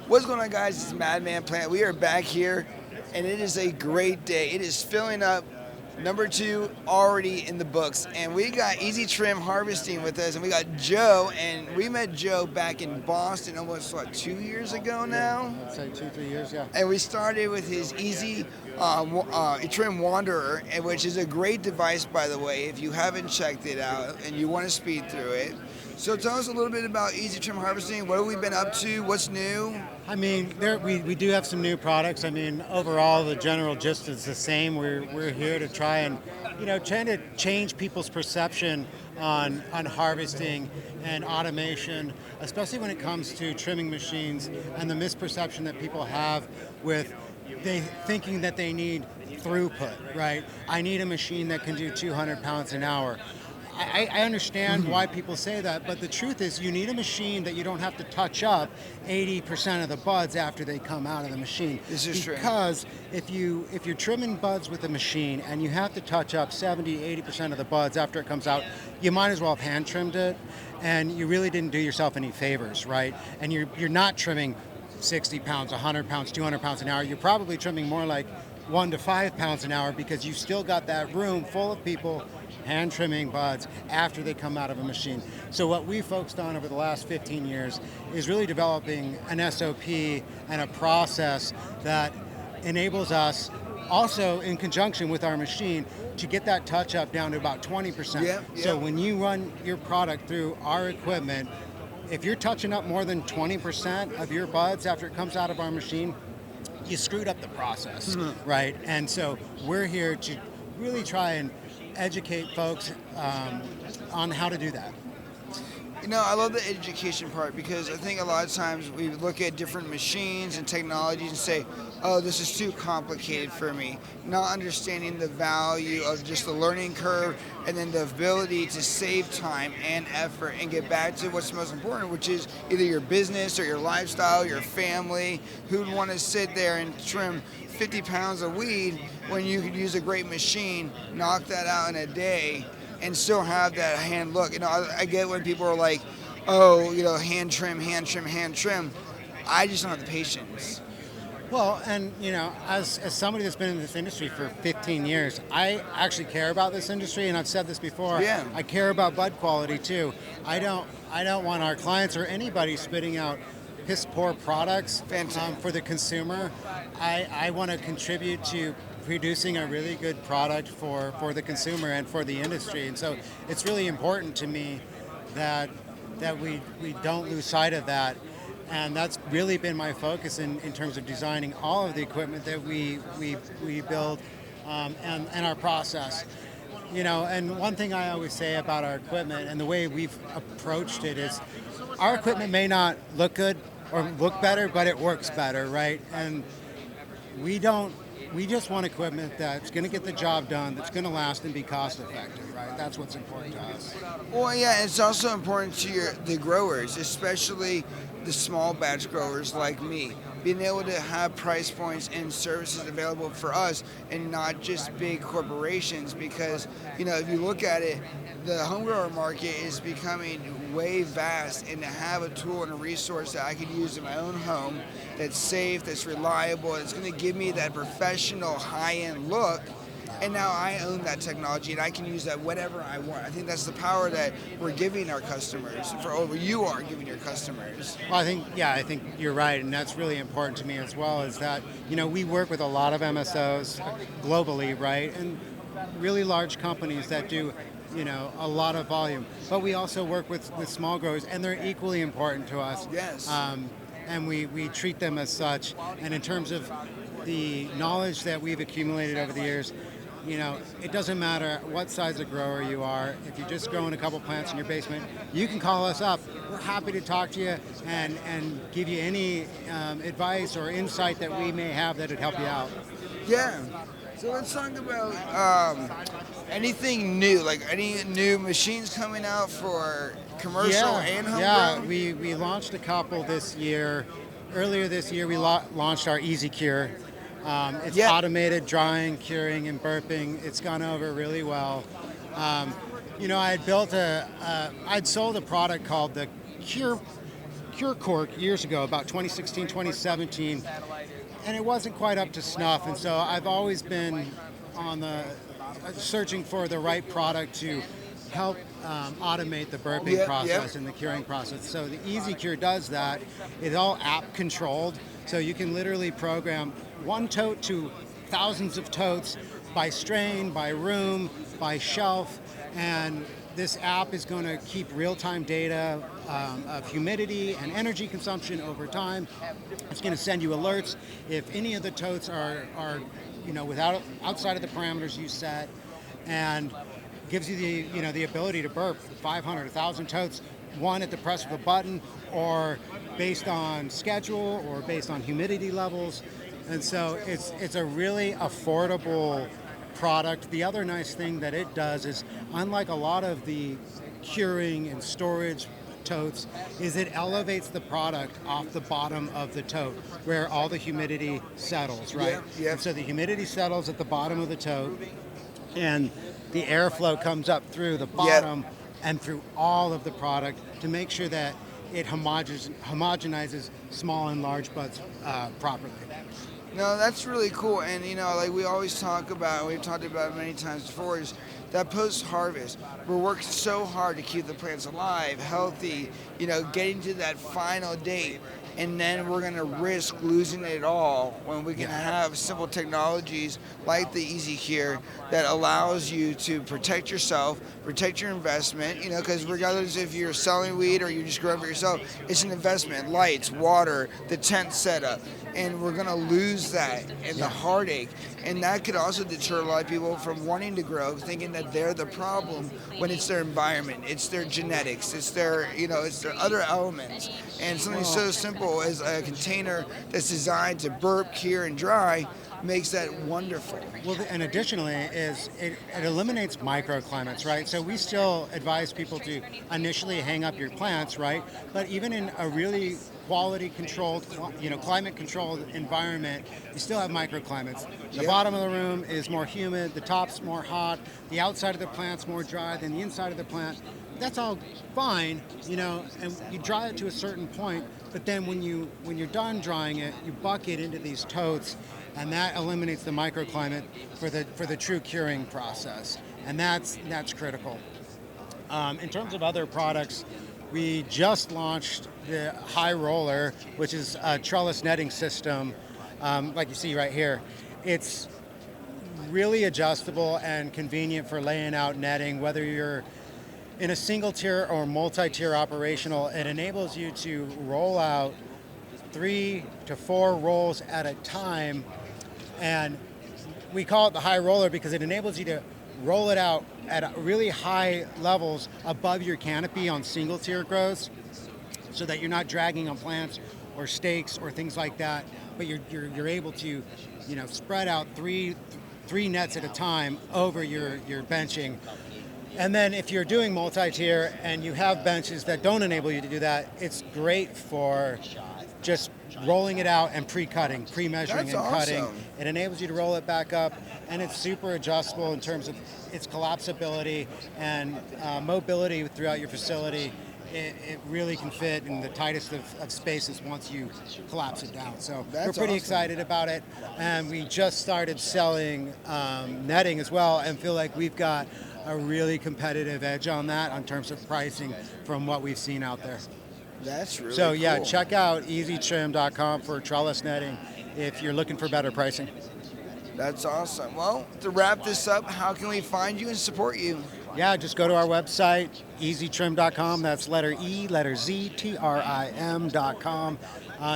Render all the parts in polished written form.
What's going on, guys? It's MadManPlant. We are back here, and it is a great day. It is filling up. Number 2 already in the books, and we got Easy Trim Harvesting with us, and we got Joe, and we met Joe back in Boston almost 2 years ago now. I'd say 2, 3 years, yeah. And we started with his Easy Trim Wanderer, which is a great device, by the way, if you haven't checked it out and you want to speed through it. So tell us a little bit about Easy Trim Harvesting. What have we been up to? What's new? I mean, we do have some new products. I mean, overall, the general gist is the same. We're here to try and, trying to change people's perception on harvesting and automation, especially when it comes to trimming machines and the misperception that people have with thinking that they need throughput, right? I need a machine that can do 200 pounds an hour. I understand why people say that, but the truth is you need a machine that you don't have to touch up 80% of the buds after they come out of the machine. This is true. Because if you're trimming buds with a machine and you have to touch up 70-80% of the buds after it comes out, you might as well have hand trimmed it, and you really didn't do yourself any favors, right? And you're not trimming 60 pounds, 100 pounds, 200 pounds an hour. You're probably trimming more like 1 to 5 pounds an hour because you've still got that room full of people hand trimming buds after they come out of a machine. So what we focused on over the last 15 years is really developing an SOP and a process that enables us also in conjunction with our machine to get that touch up down to about 20%. Yep. So when you run your product through our equipment, if you're touching up more than 20% of your buds after it comes out of our machine, you screwed up the process, right? And so we're here to really try and educate folks on how to do that. I love the education part because I think a lot of times we look at different machines and technologies and say, oh, this is too complicated for me. Not understanding the value of just the learning curve and then the ability to save time and effort and get back to what's most important, which is either your business or your lifestyle, your family. Who'd want to sit there and trim 50 pounds of weed when you could use a great machine, knock that out in a day, and still have that hand look? I get when people are like, oh, hand trim. I just don't have the patience. Well, and as somebody that's been in this industry for 15 years, I actually care about this industry, and I've said this before. Yeah. I care about bud quality too. I don't want our clients or anybody spitting out piss poor products for the consumer. I want to contribute to producing a really good product for the consumer and for the industry. And so it's really important to me that we don't lose sight of that. And that's really been my focus in terms of designing all of the equipment that we build and our process. And one thing I always say about our equipment and the way we've approached it is our equipment may not look good or look better, but it works better, right? And we just want equipment that's going to get the job done, that's going to last and be cost effective, right? That's what's important to us. Well, yeah, it's also important to the growers, especially the small batch growers like me, being able to have price points and services available for us and not just big corporations, because if you look at it, the home grower market is becoming way vast, and to have a tool and a resource that I could use in my own home that's safe, that's reliable, that's going to give me that professional high-end look. And now I own that technology, and I can use that whenever I want. I think that's the power that we're giving our customers, you are giving your customers. Well, I think you're right, and that's really important to me as well, is that, we work with a lot of MSOs globally, right, and really large companies that do, a lot of volume. But we also work with small growers, and they're equally important to us. Yes. And we treat them as such. And in terms of the knowledge that we've accumulated over the years, it doesn't matter what size of grower you are. If you're just growing a couple plants in your basement, you can call us up. We're happy to talk to you and give you any advice or insight that we may have that would help you out. Yeah. So let's talk about anything new, like any new machines coming out for commercial and home grown? We launched a couple this year. Earlier this year, we launched our Easy Cure. It's automated drying, curing, and burping. It's gone over really well. I'd sold a product called the Cure Cork years ago, about 2016, 2017, and it wasn't quite up to snuff. And so I've always been on the searching for the right product to help automate the burping process and the curing process. So the Easy Cure does that. It's all app controlled, so you can literally program one tote to thousands of totes by strain, by room, by shelf, and this app is going to keep real-time data of humidity and energy consumption over time. It's going to send you alerts if any of the totes are without outside of the parameters you set, and gives you the ability to burp 500, 1,000 totes, one at the press of a button, or based on schedule, or based on humidity levels. And so it's a really affordable product. The other nice thing that it does is, unlike a lot of the curing and storage totes, is it elevates the product off the bottom of the tote where all the humidity settles, right? Yeah. And so the humidity settles at the bottom of the tote, and the airflow comes up through the bottom and through all of the product to make sure that it homogenizes small and large buds properly. No, that's really cool. And, like we always talk about, we've talked about it many times before, is that post-harvest, we're working so hard to keep the plants alive, healthy, getting to that final date. And then we're going to risk losing it all when we can have simple technologies like the Easy Cure that allows you to protect yourself, protect your investment, because regardless if you're selling weed or you're just growing for yourself, it's an investment, lights, water, the tent setup. And we're going to lose that and the heartache. And that could also deter a lot of people from wanting to grow, thinking that they're the problem when it's their environment, it's their genetics, it's their, it's their other elements. And something so simple as a container that's designed to burp, cure, and dry makes that wonderful. Well, and additionally, it eliminates microclimates, right? So we still advise people to initially hang up your plants, right? But even in a really quality controlled, climate controlled environment, you still have microclimates. The bottom of the room is more humid, the top's more hot, the outside of the plant's more dry than the inside of the plant. That's all fine, and you dry it to a certain point, but then when you're done drying it, you bucket into these totes, and that eliminates the microclimate for the true curing process, and that's critical. In terms of other products, we just launched the High Roller, which is a trellis netting system, like you see right here. It's really adjustable and convenient for laying out netting, whether you're in a single tier or multi-tier operational. It enables you to roll out 3 to 4 rolls at a time, and we call it the High Roller because it enables you to roll it out at really high levels above your canopy on single tier grows, so that you're not dragging on plants or stakes or things like that, but you're able to spread out three nets at a time over your benching. And then if you're doing multi-tier and you have benches that don't enable you to do that, it's great for just rolling it out and pre-cutting, pre-measuring. That's and cutting. awesome. It enables you to roll it back up, and it's super adjustable in terms of its collapsibility and mobility throughout your facility. It really can fit in the tightest of spaces once you collapse it down. So we're pretty excited about it, and we just started selling netting as well, and feel like we've got a really competitive edge on that in terms of pricing from what we've seen out there. That's really so cool. Check out easytrim.com for trellis netting if you're looking for better pricing. That's awesome. Well, to wrap this up, how can we find you and support you? Yeah, just go to our website, easytrim.com. That's letter E, letter Z, TRIM.com.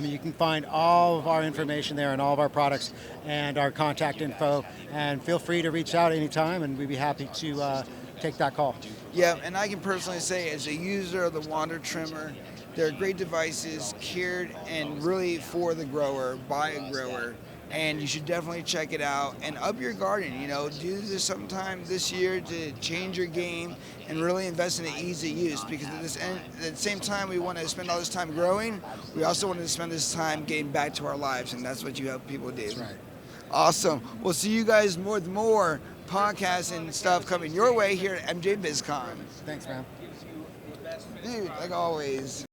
You can find all of our information there and all of our products and our contact info. And feel free to reach out anytime, and we'd be happy to take that call. Yeah, and I can personally say, as a user of the Wander Trimmer, they're great devices, cared and really for the grower, by a grower. And you should definitely check it out and up your garden. Do this sometime this year to change your game and really invest in the ease of use, because at the same time we want to spend all this time growing, we also want to spend this time getting back to our lives, and that's what you help people do. That's right. Awesome. We'll see you guys with more podcasts and stuff coming your way here at MjBizCon. Thanks, man. Dude, like always.